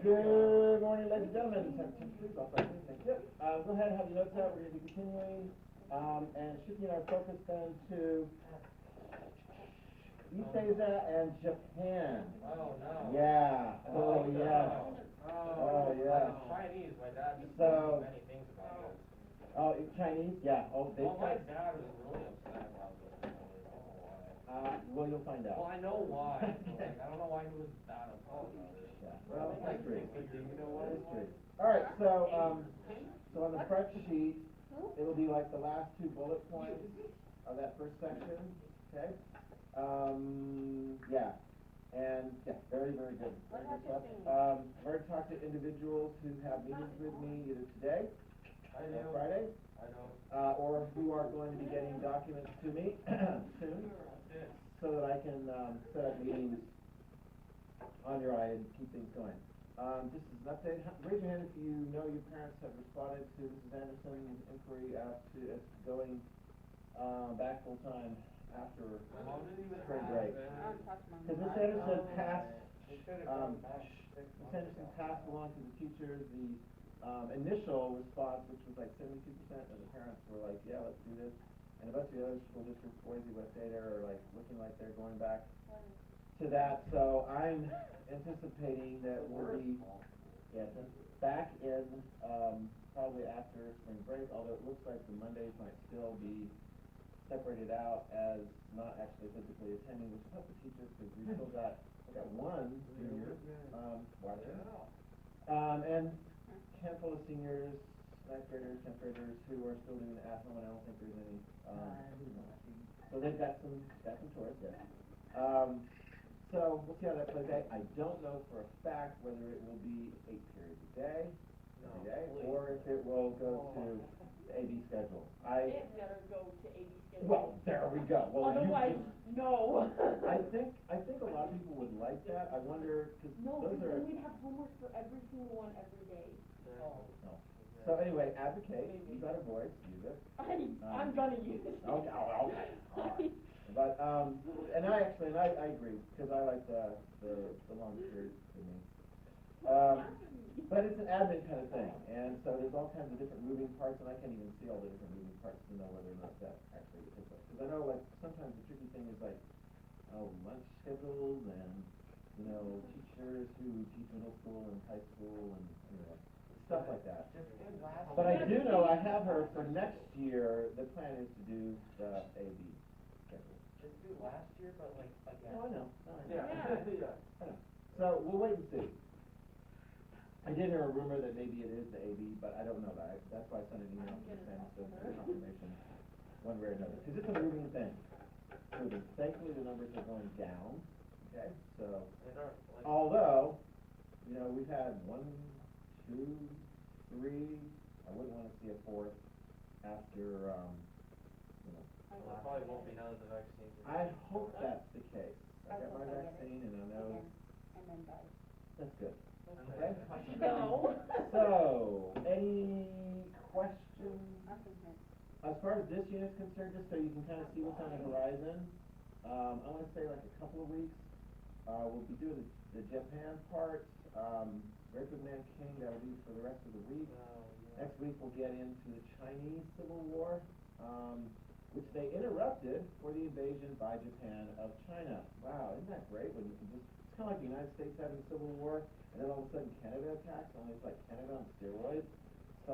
Good morning, ladies and gentlemen. Thank you. Go ahead and have your notes out. We're going to be continuing and shifting our focus then to East Asia and Japan. Oh, no. Yeah. Oh, yeah. Oh, yeah. Chinese, my dad just told me many things about it. Oh, Chinese? Yeah. Oh, they. Well, my dad was really upset about this. I don't know why. Well, you'll find out. Well, I know why. But, like, I don't know why he was that upset about it. Yeah. Well, history. You know what? History. All right. So on the front sheet, it'll be like the last two bullet points of that first section. Okay. Yeah. And yeah, very, very good. Very good stuff. I've already talked to individuals who have meetings with me either today or Friday, or who are going to be getting documents to me soon, so that I can set up meetings on your eye and keep things going. Just as an update, raise your hand if you know your parents have responded to Mrs. Anderson's inquiry as to going back full time after spring break. Because Miss Anderson passed, Miss Anderson passed along to the teachers the initial response, which was like 72%, and the parents were like, yeah, let's do this. And a bunch of the other school districts, Boise, West Ada, are like looking like they're going back to that. So I'm anticipating that we'll be back in probably after spring break, although it looks like the Mondays might still be separated out as not actually physically attending, which will help the teachers because we still got one junior, and a handful of seniors, 9th graders, 10th graders who are still doing it at home, and I don't think there's any. So they've got some choice. So we'll see how that plays out. I don't know for a fact whether it will be 8 periods a day, every day, or if it will go to the AB schedule. It better go to AB schedule. Well, there we go. Well, otherwise, no. I think a lot of people would like that. I wonder because those are. Then we'd have homework for every single one every day. No. So anyway, advocate. You got a voice. Use it. I'm gonna use it. Okay. All right. But and I agree because I like the long periods for me. But it's an admin kind of thing, and so there's all kinds of different moving parts, and I can't even see all the different moving parts to know whether or not that actually takes place. Because I know like sometimes the tricky thing is like lunch schedules and teachers who teach middle school and high school and stuff like that. But I do know I have her for next year. The plan is to do the AB schedule. Just do last year, but like again. Oh, I know. Yeah. I know. So we'll wait and see. I did hear a rumor that maybe it is the AB, but I don't know that. That's why I sent an email to the San Francisco for confirmation one way or another. Because it's a moving thing. Thankfully, the numbers are going down. Okay, so although we've had 1, 2, 3. I wouldn't want to see a 4th after Well, it probably won't be now that the vaccine. I hope that's the case. I got my vaccine and I know. And then die. That's good. Okay. No. So, any questions? As far as this unit's concerned, just so you can kind of see what's on the horizon, I want to say like a couple of weeks. We'll be doing the Japan part. Break with Nanking, that'll be for the rest of the week. Next week we'll get into the Chinese Civil War, which they interrupted for the invasion by Japan of China. Wow, isn't that great when you can just, it's kind of like the United States having a civil war, and then all of a sudden Canada attacks, only it's like Canada on steroids, a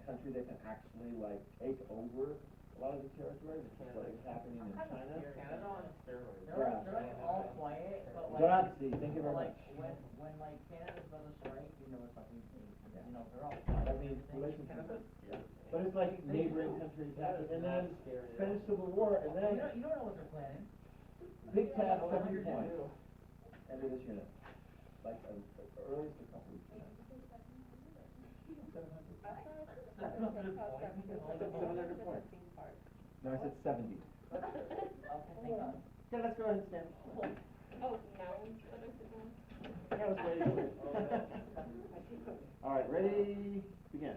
country that can actually like take over a lot of the territory, which is what is happening in China. Canada on steroids. They're all quiet, but like. But see, thank you very much. When like Canada's about to strike, it's like they're all I quiet. mean, relationships. But it's like neighboring countries happen, and then Spanish Civil War, and then You don't know what they're planning. big task, 7 points. End of this unit. Like earliest a couple weeks. 700 points. No, I said 70. Okay, thank God. Yeah, let's go ahead and stand. Oh, now instead of sitting. I was waiting. All right, ready? Begin.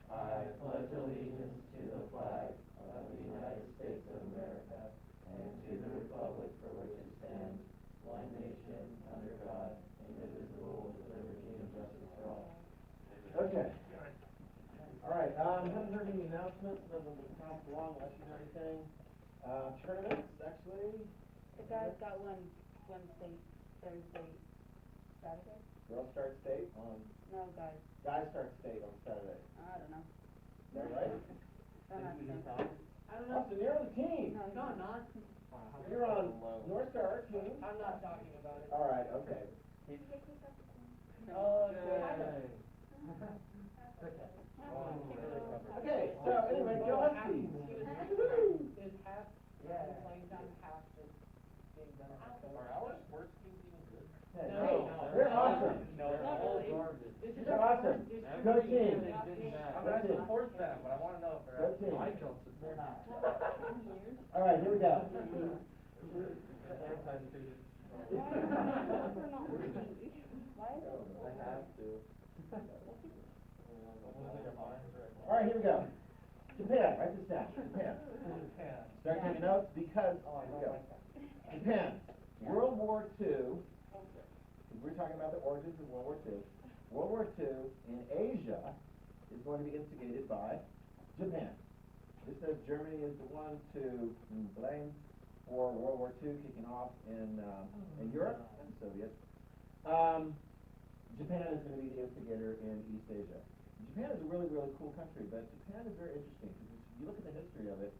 I pledge allegiance to the flag of the United States of America and to the republic for which it stands, one nation, under God, indivisible, with liberty and justice Okay. All right, haven't heard any announcements, nothing to pass along unless you know anything. Tournaments, actually. The guys got one Wednesday, Thursday, Saturday? Girls start state on, No, guys. guys start state on Saturday. I don't know. Is that right? Don't ask me. I don't know. Austin, you're on the team. No, No, not. You're on North Star team. I'm not talking about it. All right, okay. Oh, Okay, so anyway, Gillespie. Is half, playing done, half is being done. Are our sports teams even good? Hey, No. they're awesome. No, Not all really. garbage. They're awesome. Good team. I'm gonna support them, but I wanna know if they're Good team. I don't support They're not. All right, here we go. Anti-student. Why is it not working? Why is it? I have to. All right, here we go. Japan, write this down. Japan. Start taking notes because, here we go. Japan, World War II, we're talking about the origins of World War II. World War II in Asia is going to be instigated by Japan. This says Germany is the one to blame for World War II kicking off in Europe and the Soviets. Japan is going to be the instigator in East Asia. Japan is a really, really cool country, but Japan is very interesting because if you look at the history of it,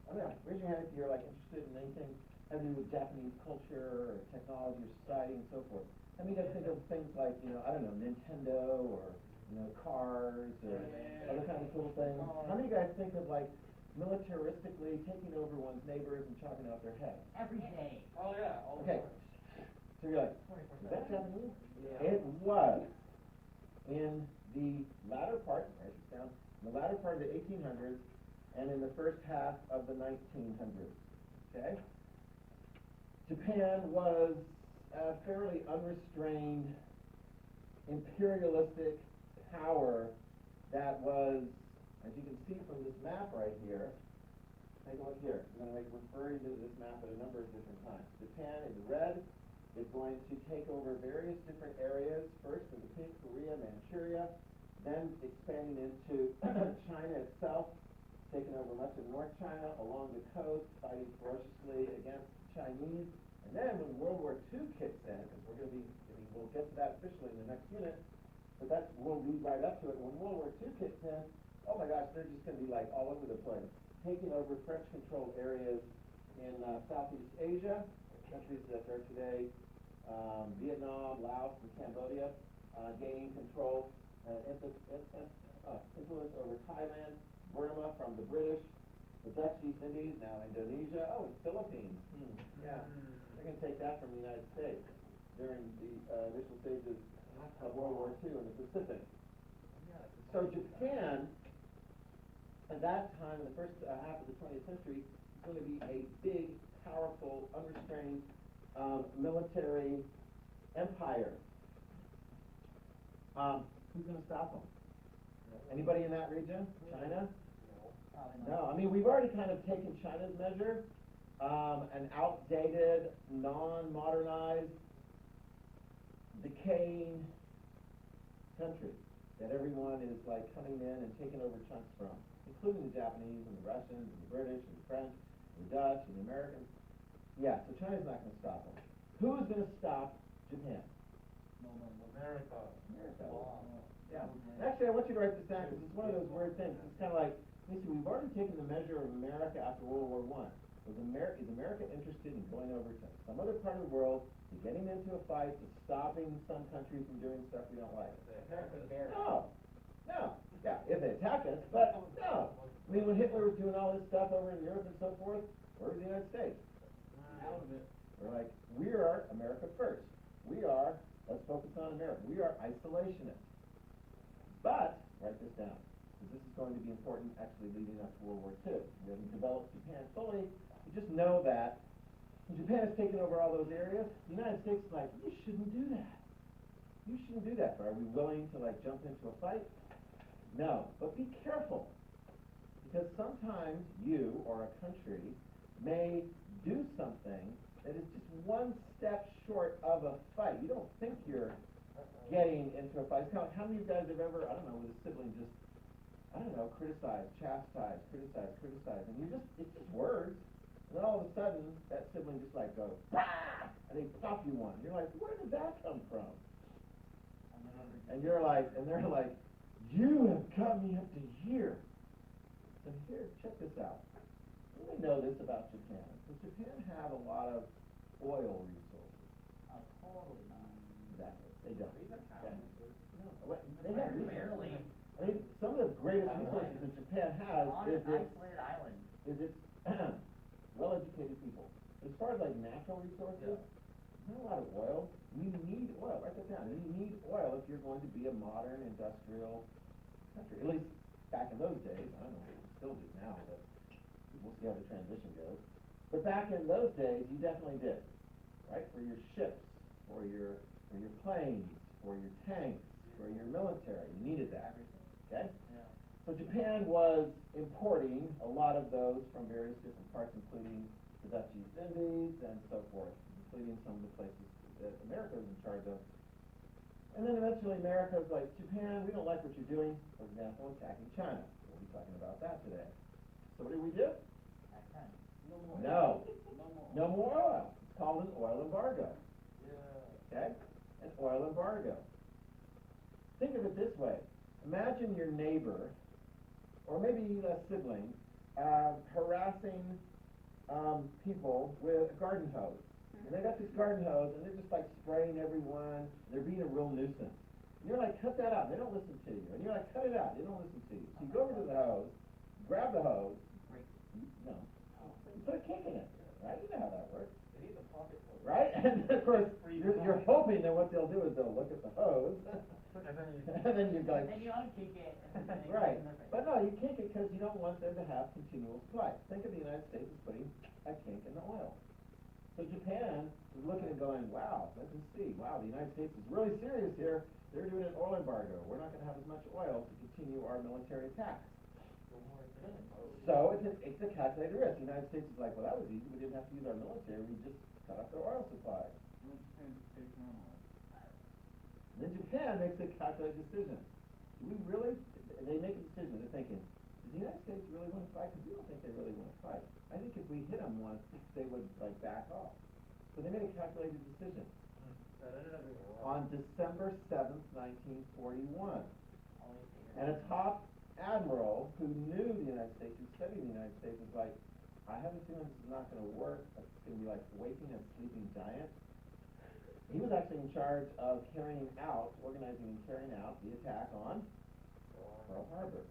I don't know, raise your hand if you're like interested in anything having to do with Japanese culture or technology or society and so forth. I mean, you guys think of things like, you know, I don't know, Nintendo or, you know, cars or other kinds of cool things. How many of you guys think of like militaristically taking over one's neighbors and chopping off their heads? Every day. Oh, yeah, all the Okay. time. So you're like, is that Japanese? It was in the latter part, write this down, in the latter part of the 1800s and in the first half of the 1900s. Okay? Japan was a fairly unrestrained imperialistic power that was, as you can see from this map right here, take a look here. I'm going to refer you to this map at a number of different times. Japan in red is going to take over various different areas, first in the pink, Korea, Manchuria, then expanding into China itself, taking over much of North China along the coast, fighting ferociously against the Chinese. And then when World War II kicks in, because we'll get to that officially in the next unit, but we'll lead right up to it. When World War II kicks in, oh my gosh, they're just going to be like all over the place, taking over French-controlled areas in Southeast Asia, countries that are today Vietnam, Laos, and Cambodia, gaining control, influence over Thailand, Burma from the British, the Dutch East Indies, now Indonesia, and Philippines. Yeah, they're going to take that from the United States during the initial stages of World War II in the Pacific. So Japan, at that time, in the first half of the 20th century, is going to be a big, powerful, unrestrained military empire. Who's going to stop them? Anybody in that region? China? No. I mean, we've already kind of taken China's measure, an outdated, non-modernized, decaying country that everyone is like coming in and taking over chunks from, including the Japanese and the Russians and the British and the French and the Dutch and the Americans. Yeah, so China's not going to stop them. Who's going to stop Japan? America. Wow. Yeah. Actually, I want you to write this down because it's one of those weird things. It's kind of like, let me see, we've already taken the measure of America after World War I. Is America interested in going over to some other part of the world, to getting into a fight, to stopping some country from doing stuff we don't like? No. No. Yeah, if they attack us, but no. I mean, when Hitler was doing all this stuff over in Europe and so forth, where was the United States? Out of it. We're like, we are America first. We are, let's focus on America. We are isolationists. But, write this down, because this is going to be important actually leading up to World War II. We haven't developed Japan fully. You just know that when Japan has taken over all those areas, the United States is like, you shouldn't do that. You shouldn't do that. But are we willing to like jump into a fight? No. But be careful. Because sometimes you or a country may do something that is just one step short of a fight. You don't think you're getting into a fight. It's kind of like, how many of you guys have ever, I don't know, with a sibling just, I don't know, criticize, chastise, and it's just words. And then all of a sudden, that sibling just like goes, bah! And they pop you one. You're like, where did that come from? And you're like, and they're like, you have got me up to here. So here, check this out. You may know this about Japan. Does Japan have a lot of oil resources? Totally not. Exactly. They don't. Okay. No. They have Barely. I mean, some of the greatest resources that Japan has On is an its isolated island. its well-educated people. As far as like natural resources, not a lot of oil. You need oil. Write that down. You need oil if you're going to be a modern industrial country. At least back in those days. I don't know if it still do now, but we'll see how the transition goes. But back in those days, you definitely did, right? For your ships, for your planes, for your tanks, for your military, you needed that. Okay? Yeah. So Japan was importing a lot of those from various different parts, including the Dutch East Indies and so forth, including some of the places that America was in charge of. And then eventually America was like, Japan, we don't like what you're doing. For example, attacking China. We'll be talking about that today. So what do we do? No more. No. No more. No more oil. It's called an oil embargo. Yeah. Okay? An oil embargo. Think of it this way. Imagine your neighbor, or maybe a sibling, harassing people with a garden hose. And they got this garden hose, and they're just like spraying everyone. They're being a real nuisance. And you're like, cut that out. They don't listen to you. And you're like, cut it out. They don't listen to you. So you go over to the hose, grab the hose. No. You put a kick in it. Right? You know how that works. It needs a pocket hose. Right? And of course, you're hoping that what they'll do is they'll look at the hose. And then you're like, And you unkick it. And then it right. goes in their face. But no, you kick it because you don't want them to have continual supply. Think of the United States as putting a kink in the oil. So Japan is looking and going, wow, let's just see. Wow, the United States is really serious here. They're doing an oil embargo. We're not going to have as much oil to continue our military attacks. So it's a calculated risk. The United States is like, well, that was easy. We didn't have to use our military. We just cut off their oil supply. And then Japan makes a calculated decision. Do we really? They make a decision. They're thinking, does the United States really want to fight? Because we don't think they really want to fight. I think if we hit them once, they would like back off. So they made a calculated decision. On December 7th, 1941. And a top admiral who knew the United States, who studied the United States, was like, I have a feeling this is not going to work. It's going to be like waking a sleeping giant. He was actually in charge of organizing and carrying out the attack on Pearl Harbor,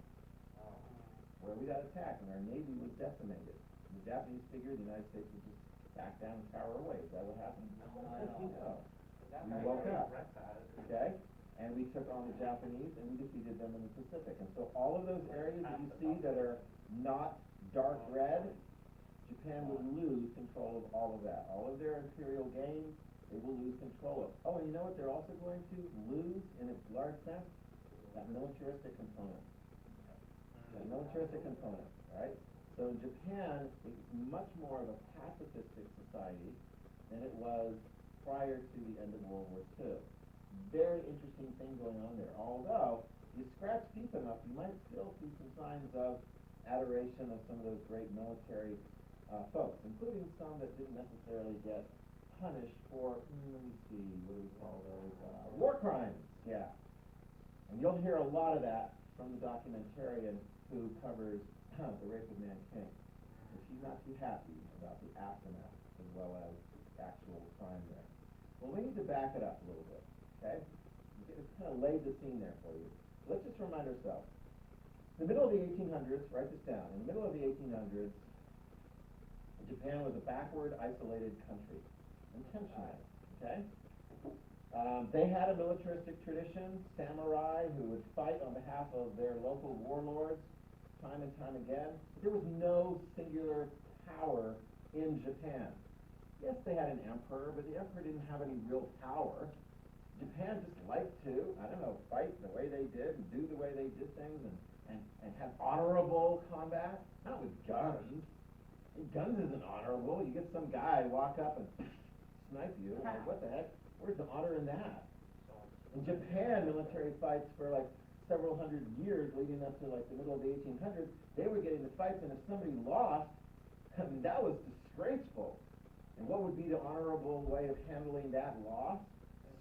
where we got attacked and our Navy was decimated. The Japanese figured the United States would just back down and cower away. Is that what happened? No. We woke up, okay? And we took on the Japanese and we defeated them in the Pacific. And so all of those areas that you see that are not dark red, Japan would lose control of all of that. All of their imperial gains, they will lose control of. Oh, and you know what they're also going to lose in its large sense? That militaristic component. That militaristic component, right? So Japan is much more of a pacifistic society than it was prior to the end of World War II. Very interesting thing going on there. Although, you scratch deep enough, you might still see some signs of adoration of some of those great military folks, including some that didn't necessarily get punished for, let me see, what do we call those? War crimes, yeah. And you'll hear a lot of that from the documentarian who covers the rape of Nanking. And she's not too happy about the aftermath as well as actual crime there. Well, we need to back it up a little bit, okay? It's kind of laid the scene there for you. Let's just remind ourselves. In the middle of the 1800s, write this down, in the middle of the 1800s, Japan was a backward, isolated country, intentionally, okay? They had a militaristic tradition, samurai who would fight on behalf of their local warlords time and time again. But there was no singular power in Japan. Yes, they had an emperor, but the emperor didn't have any real power. Japan just liked to, I don't know, fight the way they did and do the way they did things and have honorable combat, not with guns. Guns isn't honorable. You get some guy walk up and snipe you. Like, what the heck? Where's the honor in that? In Japan, military fights for like several hundred years leading up to like the middle of the 1800s, they were getting the fights, and if somebody lost, I mean, that was disgraceful. And what would be the honorable way of handling that loss?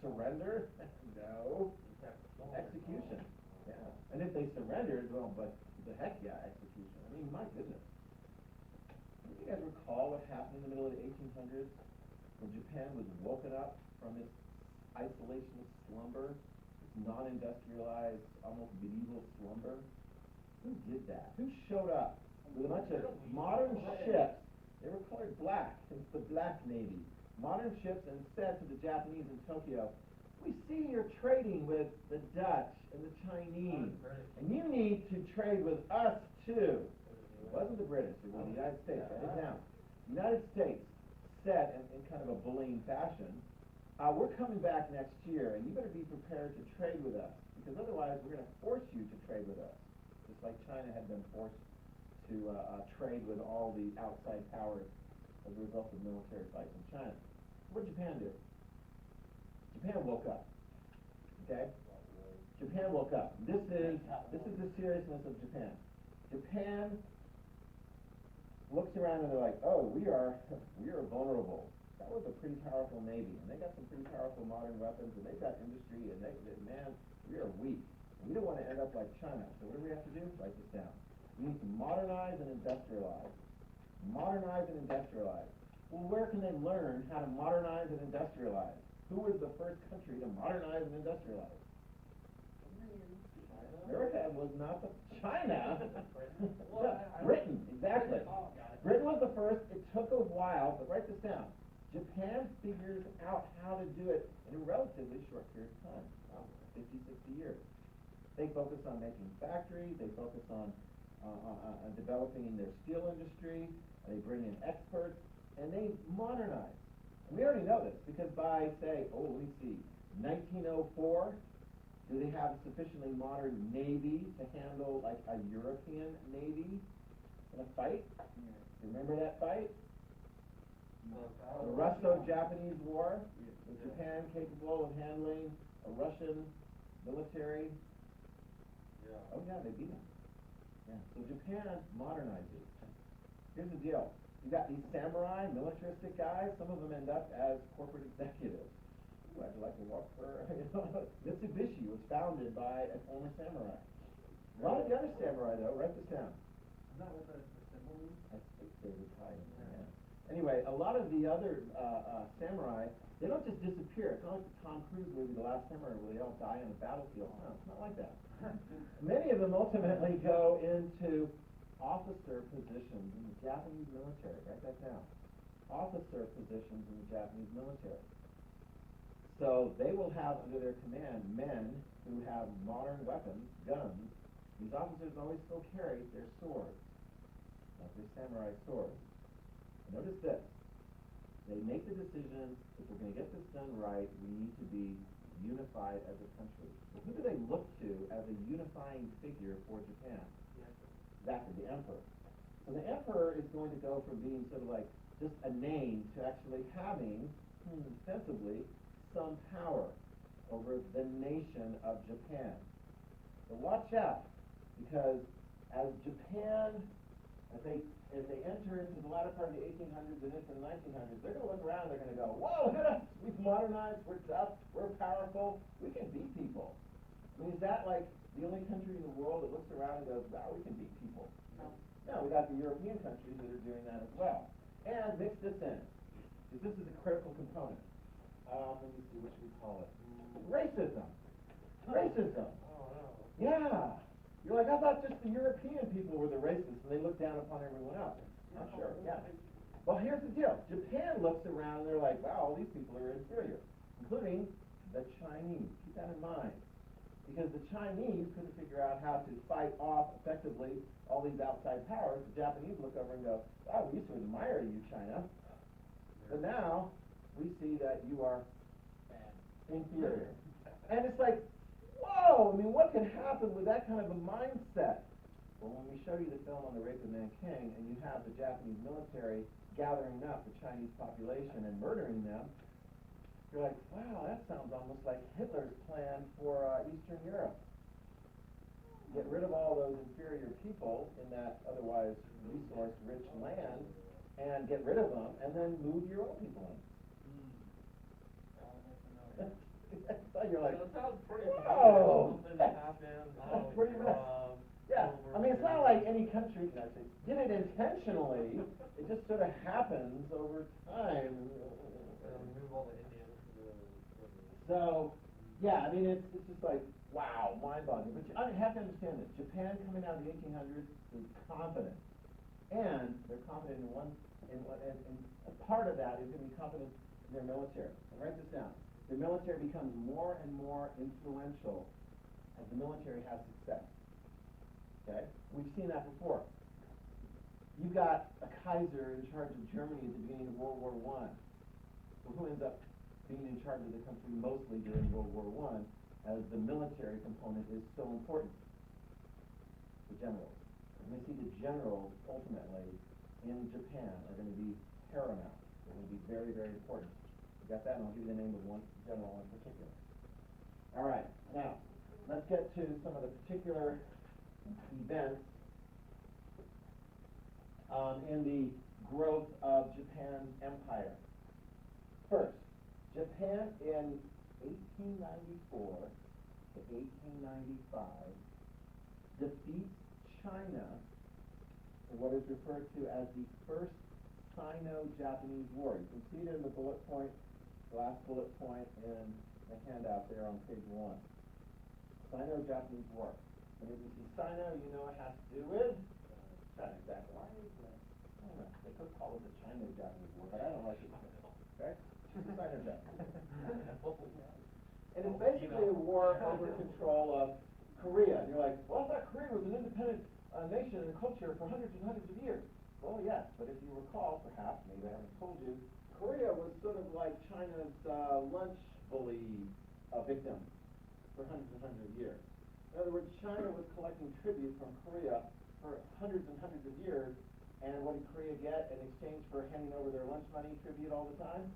Surrender? No. Execution. Yeah. And if they surrendered, well, but the heck yeah, execution. I mean, my goodness. Do you guys recall what happened in the middle of the 1800s when Japan was woken up from its isolationist slumber, its non-industrialized, almost medieval slumber? Who did that? Who showed up with a bunch of modern ships? They were colored black. It's the Black Navy. Modern ships, and said to the Japanese in Tokyo, we see you're trading with the Dutch and the Chinese, and you need to trade with us too. It wasn't the British, it was the United States. Write it down. The United States said in kind of a bullying fashion, we're coming back next year, and you better be prepared to trade with us, because otherwise we're going to force you to trade with us, just like China had been forced to trade with all the outside powers as a result of military fights in China. What did Japan do? Japan woke up. Okay? Japan woke up. This is the seriousness of Japan. Japan looks around and they're like, oh, we are vulnerable. That was a pretty powerful navy, and they got some pretty powerful modern weapons, and they've got industry, and man, we are weak. And we don't want to end up like China. So what do we have to do? Write this down. We need to modernize and industrialize. Modernize and industrialize. Well, where can they learn how to modernize and industrialize? Who was the first country to modernize and industrialize? America was not China. Britain, exactly. Britain was the first. It took a while, but write this down. Japan figures out how to do it in a relatively short period of time, 50, 60 years. They focus on making factories. They focus on developing their steel industry. They bring in experts, and they modernize. And we already know this, because by, say, let me see, 1904, do they have a sufficiently modern navy to handle, like, a European navy in a fight? Remember that fight? The Russo-Japanese War? Was Japan capable of handling a Russian military? Oh, yeah, they beat them. Yeah. So Japan modernizes. Here's the deal. You got these samurai, militaristic guys. Some of them end up as corporate executives. Ooh, I'd like to work for, Mitsubishi was founded by a former samurai. A lot of the other samurai, though, write this down. Isn't that what the symbol is? I think they retired. Yeah. Anyway, a lot of the other samurai, they don't just disappear. It's not like the Tom Cruise movie, The Last Samurai, where they all die on the battlefield. No, it's not like that. Many of them ultimately go into officer positions in the Japanese military. Write that down. Officer positions in the Japanese military. So they will have under their command men who have modern weapons, guns. These officers always still carry their swords, like their samurai swords. Notice this. They make the decision, if we're going to get this done right, we need to be unified as a country. But who do they look to as a unifying figure for Japan? Exactly, the emperor. So the emperor is going to go from being sort of like just a name to actually having, ostensibly, some power over the nation of Japan. So watch out, because as Japan, as they enter into the latter part of the 1800s and into the 1900s, they're going to look around and they're going to go, whoa, look at us, we've modernized, we're tough, we're powerful, we can beat people. I mean, is that like the only country in the world that looks around and goes, wow, we can beat people? No, we got the European countries that are doing that as well. And mix this in, because this is a critical component. Let me see, what should we call it? Racism. Racism. Oh, no. Yeah. You're like, I thought just the European people were the racists, and they look down upon everyone else. I'm sure, yeah. Well, here's the deal. Japan looks around, and they're like, wow, all these people are inferior, including the Chinese. Keep that in mind. Because the Chinese couldn't figure out how to fight off effectively all these outside powers. The Japanese look over and go, wow, we used to admire you, China. But now, we see that you are inferior. And it's like, whoa, I mean, what can happen with that kind of a mindset? Well, when we show you the film on the rape of Nanking, and you have the Japanese military gathering up the Chinese population and murdering them, You're like, wow, that sounds almost like Hitler's plan for Eastern Europe. Get rid of all those inferior people in that otherwise resource-rich land, and get rid of them, and then move your own people in. So you're like, It sounds pretty whoa, familiar. Something that happened, that's pretty rough. Yeah, I mean, it's not like any country did it intentionally. It just sort of happens over time. Remove all the Indians. So, yeah, I mean, it's just like, wow, mind-boggling. But I have to understand this. Japan coming out of the 1800s is confident. And they're confident in and a part of that is going to be confident in their military. And write this down. The military becomes more and more influential as the military has success. Okay? We've seen that before. You got a Kaiser in charge of Germany at the beginning of World War I. Well, who ends up being in charge of the country mostly during World War I, as the military component is so important? The generals. And we see the generals ultimately in Japan are going to be paramount. They're going to be very, very important. You got that? And I'll give you the name of one general in particular. All right. Now, let's get to some of the particular events in the growth of Japan's empire. First, Japan in 1894 to 1895 defeats China in what is referred to as the First Sino-Japanese War. You can see it in the bullet point, the last bullet point in the handout there on page 1. Sino-Japanese War. And if you see Sino, you know it has to do with China. Exactly. Why is that? I don't know. They could call it the Chino-Japanese War, but I don't like it. Okay? Sino-Japanese. And it's basically a war over control of Korea. And you're like, well, I thought Korea was an independent nation and culture for hundreds and hundreds of years. Well, yes, but if you recall, perhaps, maybe I haven't told you, Korea was sort of like China's lunch bully victim for hundreds and hundreds of years. In other words, China was collecting tribute from Korea for hundreds and hundreds of years, and what did Korea get in exchange for handing over their lunch money tribute all the time?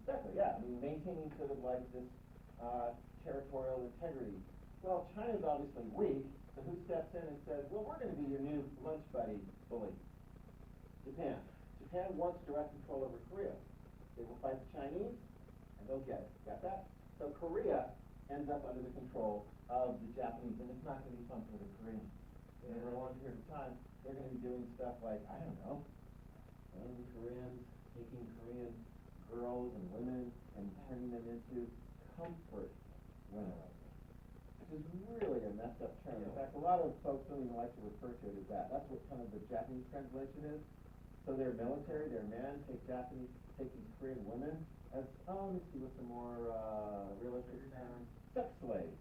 Exactly, yeah. I mean, maintaining sort of like this territorial integrity. Well, China's obviously weak, so who steps in and says, well, we're going to be your new lunch buddy bully? Japan. Japan wants direct control over Korea. They will fight the Chinese, and they'll get it. Got that? So Korea ends up under the control of the Japanese, and it's not going to be fun for the Koreans. And over a long period of time, they're going to be doing stuff like, I don't know, Koreans, taking Korean girls and women and turning them into comfort women, which is really a messed up term. In fact, a lot of folks don't even like to refer to it as that. That's what kind of the Japanese translation is. So their military, their men, take these Korean women as, let me see what's a more realistic term, sex slaves.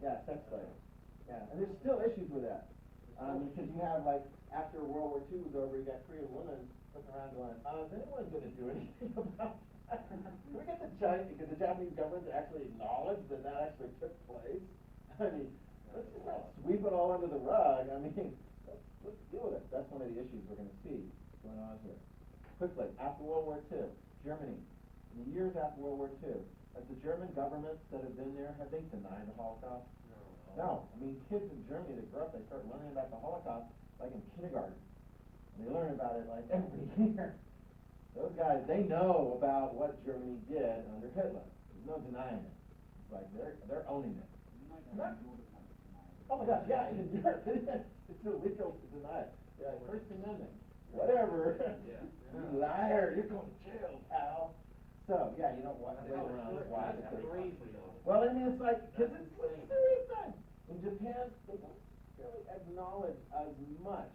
Yeah, sex slaves. Yeah, and there's still issues with that. Because you have, like, after World War II was over, you got Korean women looking around going, is anyone going to do anything about that? Can we get the Japanese government to actually acknowledge that that actually took place? I mean, let's just not sweep it all under the rug. I mean, let's deal with it. That's one of the issues we're going to see going on here. Quickly, after World War II, Germany. In the years after World War II, has the German governments that have been there, have they denied the Holocaust? No. I mean, kids in Germany that grow up, they start learning about the Holocaust like in kindergarten. And they learn about it like every year. Those guys, they know about what Germany did under Hitler. There's no denying it. It's like they're owning it. Oh my gosh, yeah, in Europe, it's illegal to deny it. Yeah, First Amendment. Whatever. You liar, you're going to jail, pal. So, yeah, you don't want to wait around and watch it. Well, I mean, it's like, because it's a serious thing. In Japan, they don't really acknowledge as much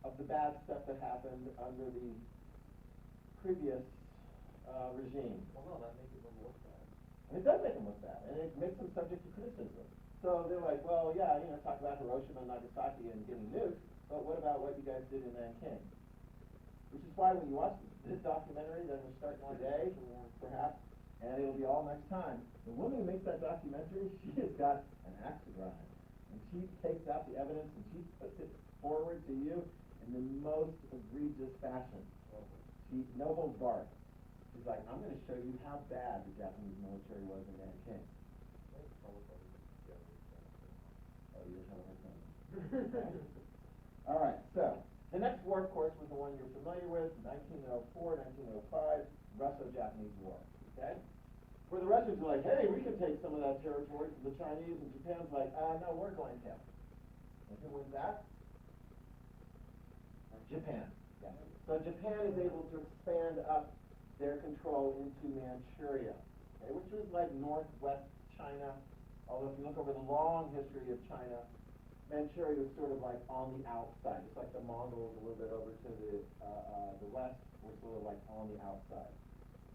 of the bad stuff that happened under the previous regime. Well, no, that makes it look bad. And it does make them look bad, and it makes them subject to criticism. So they're like, well, yeah, talk about Hiroshima and Nagasaki and getting nuked, but what about what you guys did in Nanking? Which is why when you watch this documentary that we're starting today, perhaps, and it'll be all next time, the woman who makes that documentary, she has got an axe to grind. And she takes out the evidence and she puts it forward to you in the most egregious fashion. No holds barred. He's like, I'm going to show you how bad the Japanese military was in Nanking. Oh, you're telling me something. Okay. All right, so the next war, of course, was the one you're familiar with, 1904, 1905, Russo-Japanese War. Okay? Where the Russians are like, hey, we can take some of that territory from the Chinese, and Japan's like, no, we're going to. And who wins that? Japan. Yeah. So Japan is able to expand up their control into Manchuria, okay, which was like northwest China. Although if you look over the long history of China, Manchuria was sort of like on the outside. It's like the Mongols a little bit over to the west were sort of like on the outside.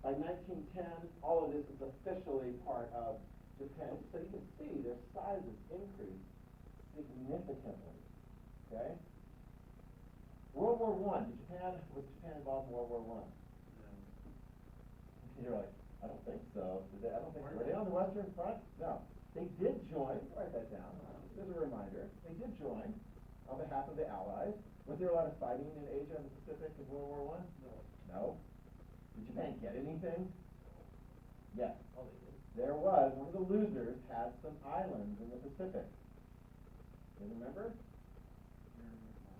By 1910, all of this is officially part of Japan. So you can see their size has increased significantly. Okay? World War I. Was Japan involved in World War I? You're like, I don't think so. I don't think so. Were they on the Western Front? No. They did join. Write that down. Just as a reminder. They did join on behalf of the Allies. Was there a lot of fighting in Asia and the Pacific in World War I? No. Did Japan get anything? Yes. Oh, they did. There was. One of the losers had some islands in the Pacific. You remember?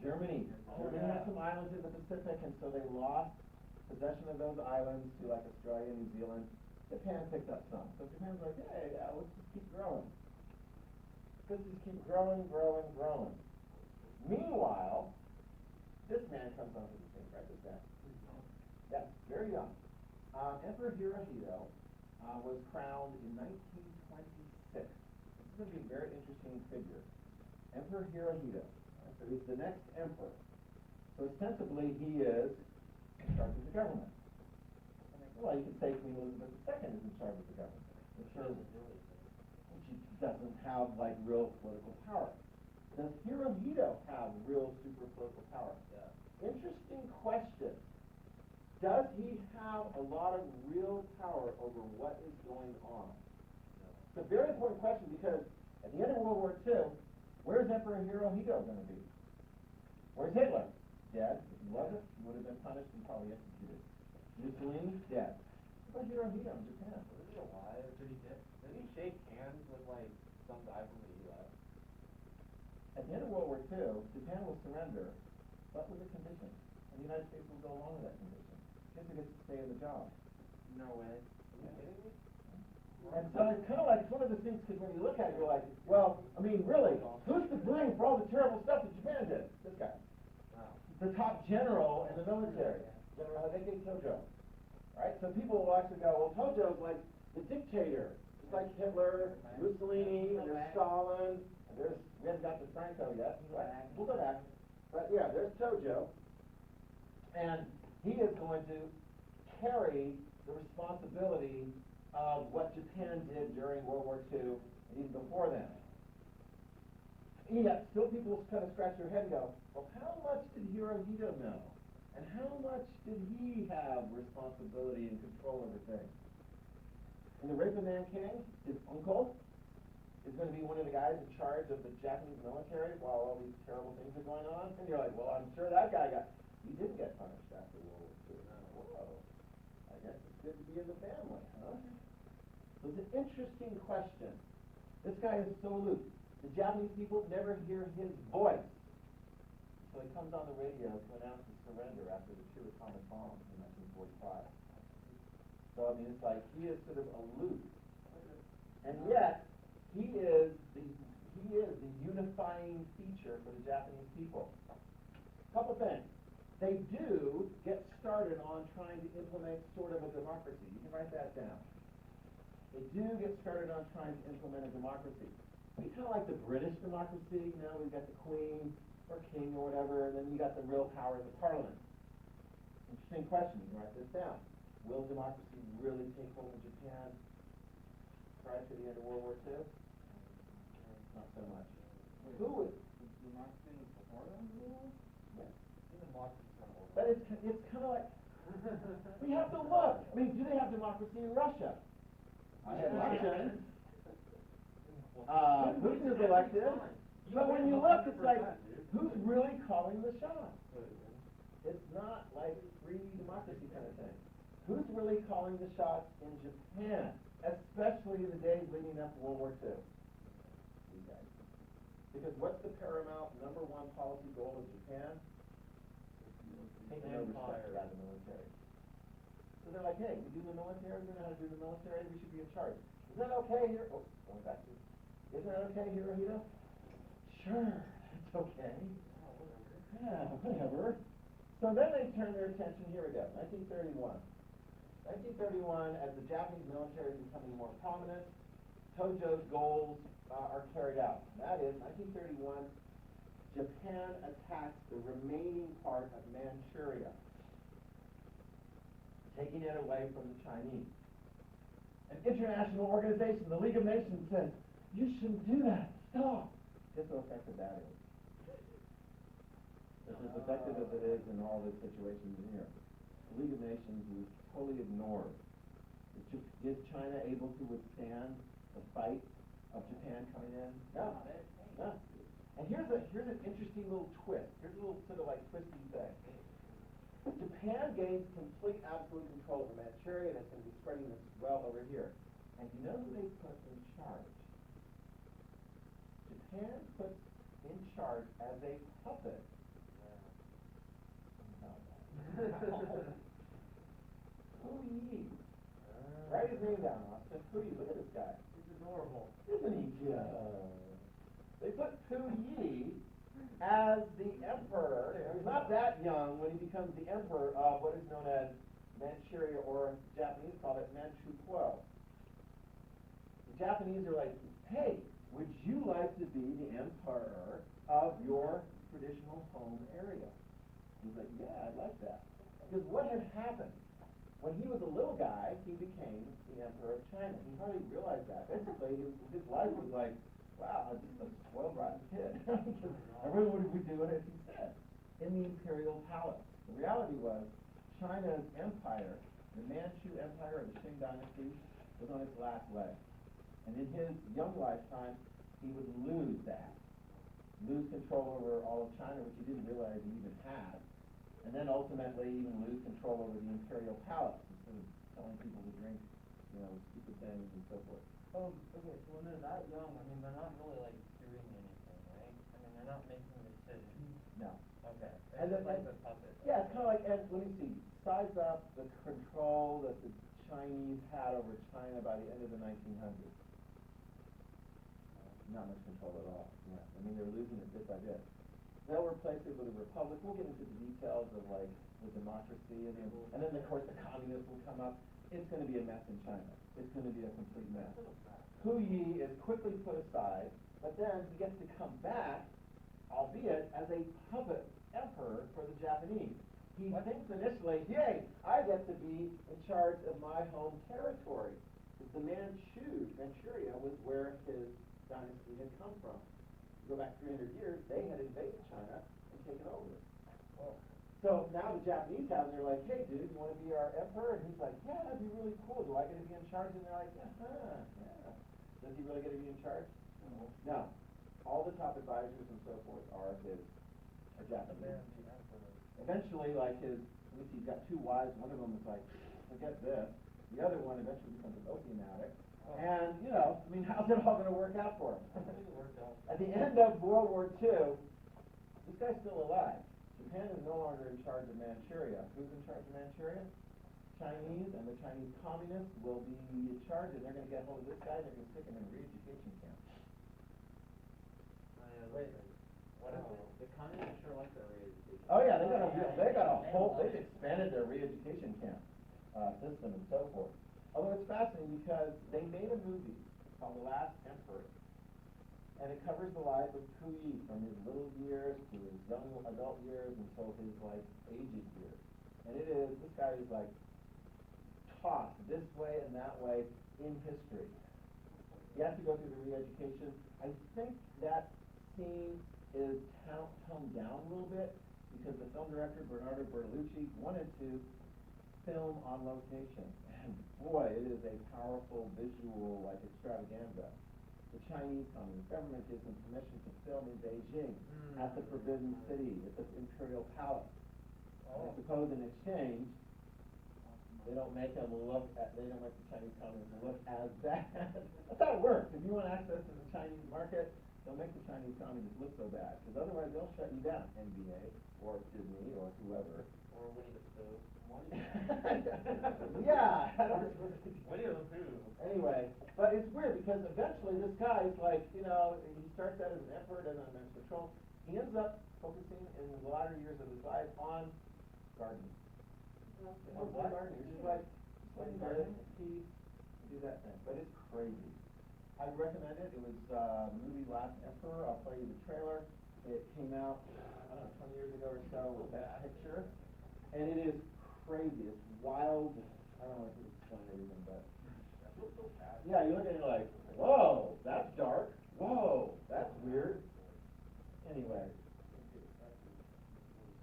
Germany. Germany had some islands in the Pacific, and so they lost possession of those islands to like Australia, New Zealand. Japan picked up some. So Japan's like, hey, let's just keep growing. Let's just keep growing. Meanwhile, this man comes onto the scene, right? This guy. Yeah, very young. Emperor Hirohito was crowned in 1926. This is going to be a very interesting figure. Emperor Hirohito. Right, so he's the next emperor. So ostensibly he is in charge of the government. Well, you could say Queen Elizabeth II is in charge of the government. She doesn't have like real political power. Does Hirohito have real super political power? Yeah. Interesting question. Does he have a lot of real power over what is going on? No. It's a very important question because at the end of World War II, where's Emperor Hirohito going to be? Where's Hitler? Dead. If he wasn't, he would have been punished and probably executed. Mussolini, dead. What about Hirohito in Japan? Was he alive? Didn't he shake hands with like some guy from the U.S.? At the end of World War II, Japan will surrender, but with a condition. And the United States will go along with that condition. Hitler gets to stay in the job. No way. Are you kidding me? And so it's kind of like, it's one of the things, because when you look at it, you're like, well, I mean, really, who's to blame for all the terrible stuff that Japan did? This guy. Wow. The top general in the military, General Hideki Tojo. Right? So people will actually go, well, Tojo's like the dictator. Just like Hitler, Mussolini, and there's Stalin, and there's, we haven't got to Franco yet. We'll go back. But yeah, there's Tojo. And he is going to carry the responsibility of what Japan did during World War II and even before then. Yet, still people kind of scratch their head and go, well, how much did Hirohito know? And how much did he have responsibility and control over things? In the rape of Nanking, his uncle is going to be one of the guys in charge of the Japanese military while all these terrible things are going on. And you're like, well, I'm sure that guy he didn't get punished after World War II. Whoa. I guess it's good to be in the family, huh? So it's an interesting question. This guy is so aloof. The Japanese people never hear his voice. So he comes on the radio to announce his surrender after the two atomic bombs in 1945. So I mean, it's like he is sort of aloof. And yet, he is the unifying feature for the Japanese people. Couple things. They do get started on trying to implement sort of a democracy. You can write that down. They do get started on trying to implement a democracy. It's kind of like the British democracy. You know, we've got the Queen or King or whatever, and then you got the real power of the Parliament. Interesting question. You can write this down. Will democracy really take hold in Japan prior to the end of World War II? Not so much. Wait, Who would? democracy before the war? Yeah. But But it's kind of like, we have to look. I mean, do they have democracy in Russia? I had elections. Putin is elected. But when you look, it's like, who's really calling the shots? It's not like free democracy kind of thing. Who's really calling the shots in Japan, especially in the days leading up to World War II? These guys. Because what's the paramount number one policy goal of Japan? Taking over stuff out of the military. So they're like, hey, we do the military, we know how to do the military, we should be in charge. Is that okay here? Oh, going back to, is that okay, Hirohito? Sure, it's okay. Yeah, whatever. So then they turn their attention, here we go, 1931. 1931, as the Japanese military is becoming more prominent, Tojo's goals are carried out. That is, 1931, Japan attacks the remaining part of Manchuria, taking it away from the Chinese. An international organization, the League of Nations, says, you shouldn't do that, stop. Guess how effective that is? It's as effective as it is in all the situations in here. The League of Nations was totally ignored. Is China able to withstand the fight of Japan coming in? No. No. And here's an interesting little twist. Here's a little sort of like twisty thing. Japan gains complete absolute control over Manchuria, and it's going to be spreading this well over here. And you know who they put in charge? Japan put in charge as a puppet. Hu Yi. Write his name down, Austin. Hu Yi, look at this guy. He's adorable. Isn't he just? They put Hu Yi as the emperor. He's not that young when he becomes the emperor of what is known as Manchuria, or Japanese call it Manchukuo. The Japanese are like, hey, would you like to be the emperor of your traditional home area? He's like, yeah, I'd like that. Because what had happened? When he was a little guy, he became the emperor of China. He hardly realized that. Basically, his life was like, wow, I'm just a spoiled rotten kid. Everyone would be doing as he said. In the imperial palace. The reality was, China's empire, the Manchu Empire of the Qing dynasty, was on its last leg. And in his young lifetime, he would lose that. Lose control over all of China, which he didn't realize he even had. And then ultimately even lose control over the imperial palace, instead of telling people to drink, stupid things and so forth. Oh, okay, so when they're that young, I mean, they're not really, like, doing anything, right? I mean, they're not making decisions. No. Okay. And It's then, like the puppet. yeah, it's kind of like, and let me see, size up the control that the Chinese had over China by the end of the 1900s. Not much control at all. Yeah. I mean, they're losing it bit by bit. They'll replace it with a republic. We'll get into the details of like the democracy, and then of course the communists will come up. It's going to be a mess in China. It's going to be a complete mess. Hu Yi is quickly put aside, but then he gets to come back, albeit as a puppet emperor for the Japanese. He thinks initially, yay, I get to be in charge of my home territory. Because the Manchuria was where his dynasty had come from. You go back 300 years, they had invaded China and taken over. Oh. So now the Japanese have, and they're like, hey dude, you want to be our emperor? And he's like, yeah, that'd be really cool. Do I get to be in charge? And they're like, yeah. Does he really get to be in charge? No. All the top advisors and so forth are Japanese. Eventually, like he's got two wives. One of them is like, forget this. The other one eventually becomes an opium addict. And, how's it all going to work out for him? At the end of World War II, this guy's still alive. Japan is no longer in charge of Manchuria. Who's in charge of Manchuria? Chinese, and the Chinese communists will be in charge, and they're going to get hold of this guy, and they're going to stick him in a re-education camp. Wait, what is it? The communists sure like their re-education. Oh yeah, they've expanded their re-education camp system and so forth. Although it's fascinating because they made a movie called The Last Emperor, and it covers the life of Hu Yi from his little years to his young adult years until his aged years. And this guy is tossed this way and that way in history. He has to go through the re-education. I think that scene is toned down a little bit because the film director, Bernardo Bertolucci, wanted to film on location. And boy, it is a powerful visual extravaganza. The Chinese Communist government gives them permission to film in Beijing at the Forbidden City, at the Imperial Palace. I suppose in exchange, they don't make them look they don't make the Chinese communists look as bad. That's how it works. If you want access to the Chinese market, they'll make the Chinese communists look so bad, because otherwise they'll shut you down, NBA or Disney or whoever. Or Winnie the Pooh. Yeah. Winnie the Pooh. Anyway, but it's weird because eventually this guy is like, you know, he starts out as an emperor and then as control. He ends up focusing in the latter years of his life on gardening. Gardening. He's just like gardening, peas, do that thing. But it's crazy. I recommend it. It was movie Last Emperor. I'll play you the trailer. It came out, I don't know, 20 years ago or so with that picture. And it is crazy. It's wild. I don't know if it's explain everything, but yeah, you look at it like, whoa, that's dark. Whoa, that's weird. Anyway,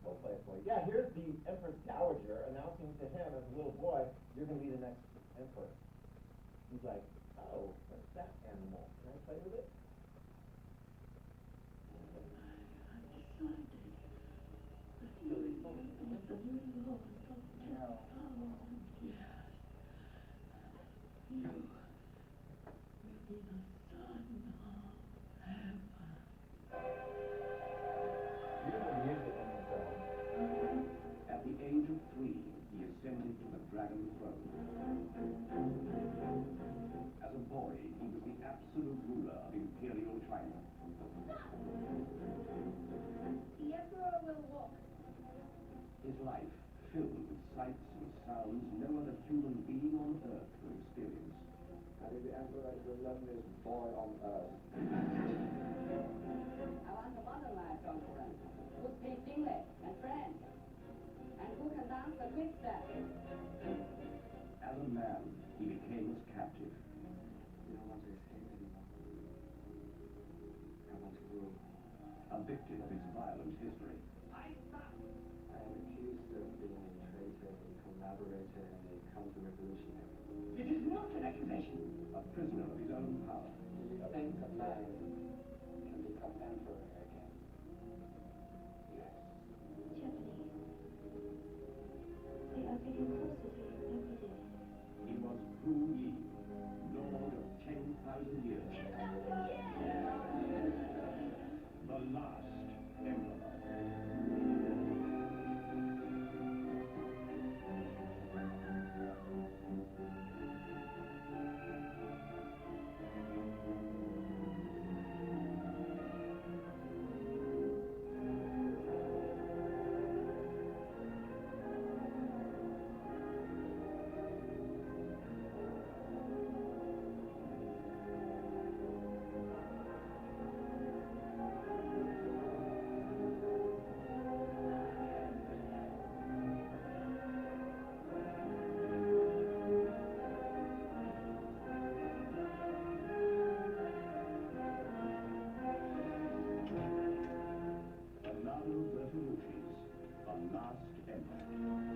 we'll play it for you. Yeah, here's the Empress Dowager announcing to him as a little boy, you're going to be the next emperor. He's like, oh, what's that animal? Can I play with it? At the age of 3, he ascended to the dragon throne. As a boy, he was the absolute ruler of imperial China. The emperor will walk. His life filled with sights and sounds no other human being on earth could experience. I think the emperor is the loveliest boy on earth. I want a modernized emperor who speaks English and French, and who can dance the quick step. As a man, he became his captive. You don't want to escape anymore. I want to rule. A victim of his violent history. I am accused of being a traitor, a collaborator, and a counter-revolutionary. It is not an accusation. A prisoner of his own power. Do you think a man can become emperor again? Yes. Japanese. They are getting closer to you every day. He was Hu Yi, lord of 10,000 years. The last emperor.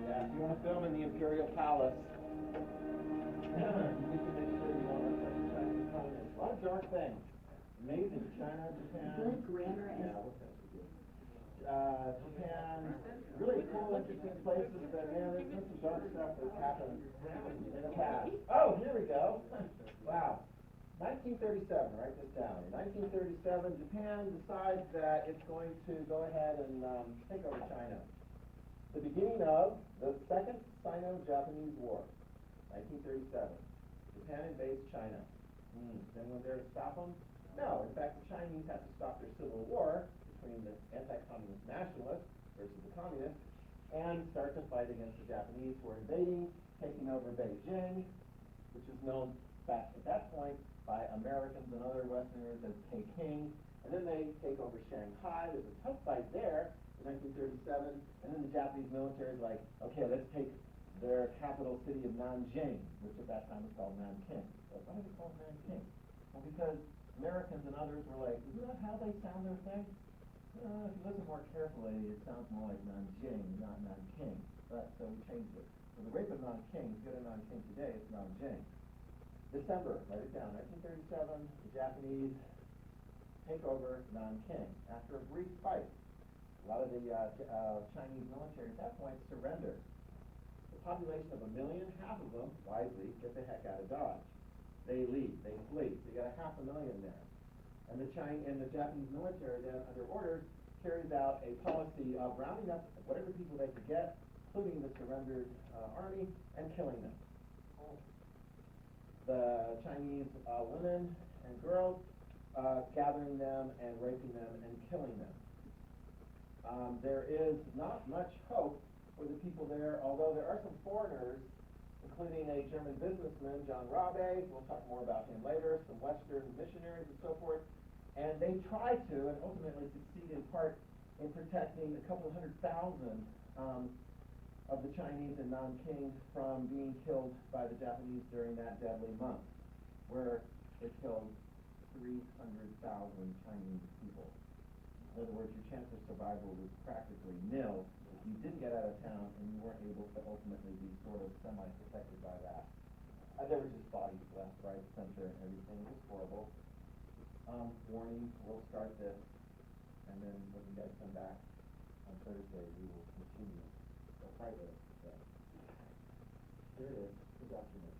Yeah, if you want to film in the Imperial Palace, you need to make sure you don't look like the Chinese communists. A lot of dark things. Amazing. China, Japan. Good grammar and Yeah, what's that? Japan, really cool, interesting places, but man, there's been some dark stuff that's happened in the past. Oh, here we go. Wow. 1937, write this down. In 1937, Japan decides that it's going to go ahead and take over China. The beginning of the Second Sino-Japanese War, 1937. Japan invades China. Then was there to stop them? No. In fact, the Chinese had to stop their civil war between the anti-communist nationalists versus the communists and start to fight against the Japanese who were invading, taking over Beijing, which is known back at that point by Americans and other Westerners as Peking. And then they take over Shanghai. There's a tough fight there in 1937. And then the Japanese military is like, okay, let's take their capital city of Nanjing, which at that time was called Nanking. But why did it call Nanking? Well, because Americans and others were like, isn't that how they sound their thing? If you listen more carefully, it sounds more like Nanjing, not Nanking. But so we changed it. So the rape of Nanking, if you go to Nanking today, it's Nanjing. December, write it down, 1937, the Japanese take over Nanking after a brief fight. A lot of the Chinese military at that point surrendered. The population of 1 million, half of them, wisely, get the heck out of Dodge. They leave, they flee. So you got 500,000 there. And the Japanese military then, under orders, carries out a policy of rounding up whatever people they could get, including the surrendered army, and killing them. The Chinese women and girls, gathering them and raping them and killing them. There is not much hope for the people there, although there are some foreigners, including a German businessman, John Rabe, we'll talk more about him later, some Western missionaries and so forth, and they try to, and ultimately succeed in part, in protecting a couple 100,000 of the Chinese in Nanking from being killed by the Japanese during that deadly month, where they killed 300,000 Chinese people. In other words, your chance of survival was practically nil if you didn't get out of town and you weren't able to ultimately be sort of semi-protected by that. There were just bodies left, right, center, and everything. It was horrible. Warning, we'll start this, and then when you guys come back on Thursday, we will continue. So Friday, here it is, the documentary.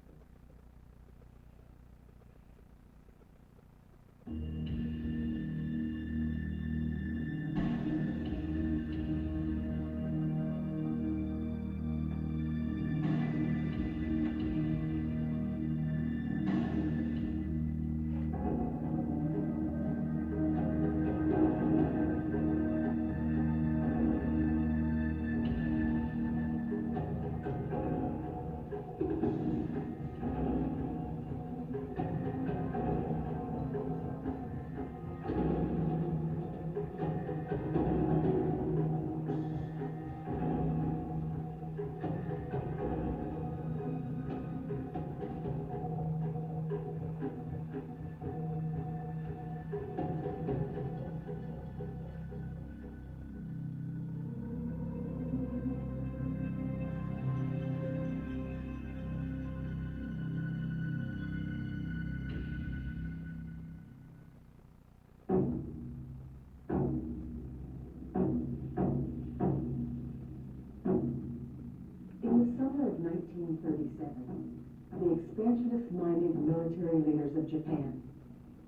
In the summer of 1937, the expansionist-minded military leaders of Japan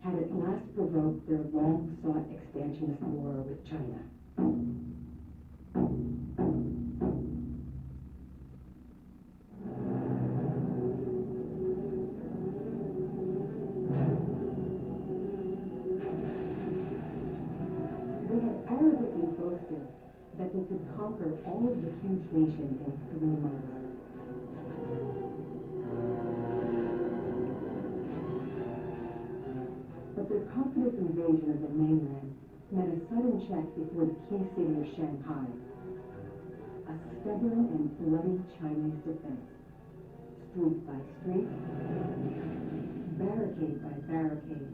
had at last provoked their long-sought expansionist war with China. They had arrogantly boasted that they could conquer all of the huge nation in 3 months. But their confident invasion of the mainland met a sudden check before the key city of Shanghai. A stubborn and bloody Chinese defense, street by street, barricade by barricade,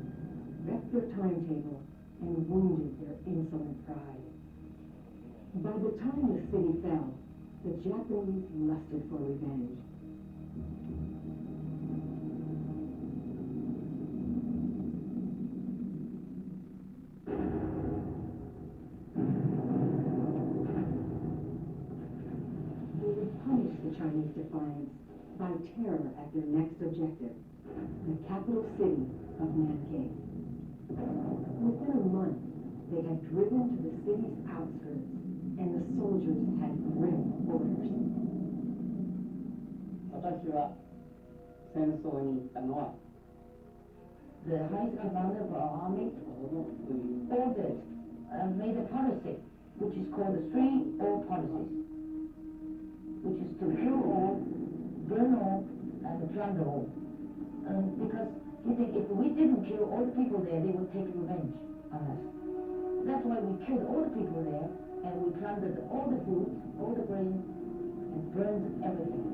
wrecked their timetable and wounded their insolent pride. By the time the city fell, the Japanese lusted for revenge. They would punish the Chinese defiance by terror at their next objective, the capital city of Nanking. Within a month, they had driven to the city's outskirts, and the soldiers had grim orders. 私は戦争に行ったのは The highest commander of our army ordered, made a policy, which is called the 3 all policies, which is to kill all, burn all, and plunder all. Because he think if we didn't kill all the people there, they would take revenge on us. That's why we killed all the people there, and we plundered all the food, all the grain, and burned everything.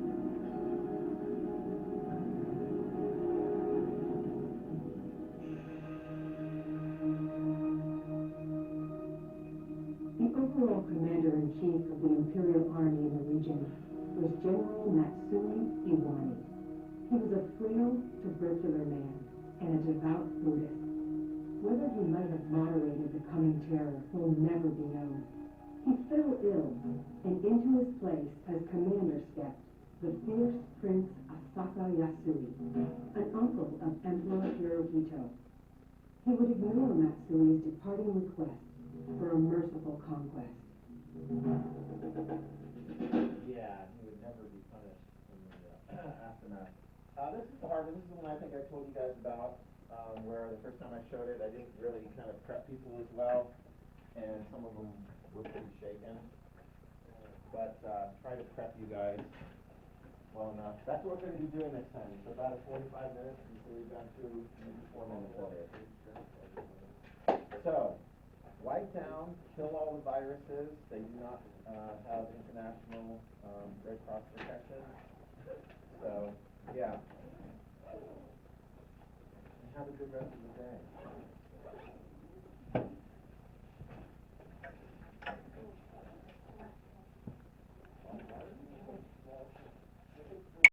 The overall commander-in-chief of the Imperial Army in the region was General Matsui Iwani. He was a frail, tubercular man and a devout Buddhist. Whether he might have moderated the coming terror will never be known. He fell ill, and into his place as commander stepped the fierce Prince Asaka Yasui, an uncle of Emperor Hirohito. He would ignore Matsui's departing request for a merciful conquest. Yeah, he would never be punished in the aftermath. This is the hard one. This is the one I think I told you guys about, where the first time I showed it, I didn't really kind of prep people as well, and some of them were pretty shaken. But try to prep you guys well enough. That's what we're going to be doing next time. So about 45 minutes, and so we've gone through maybe 4 minutes of it. So, wipe down, kill all the viruses. They do not have international Red Cross protection. So, yeah. Have a good rest of the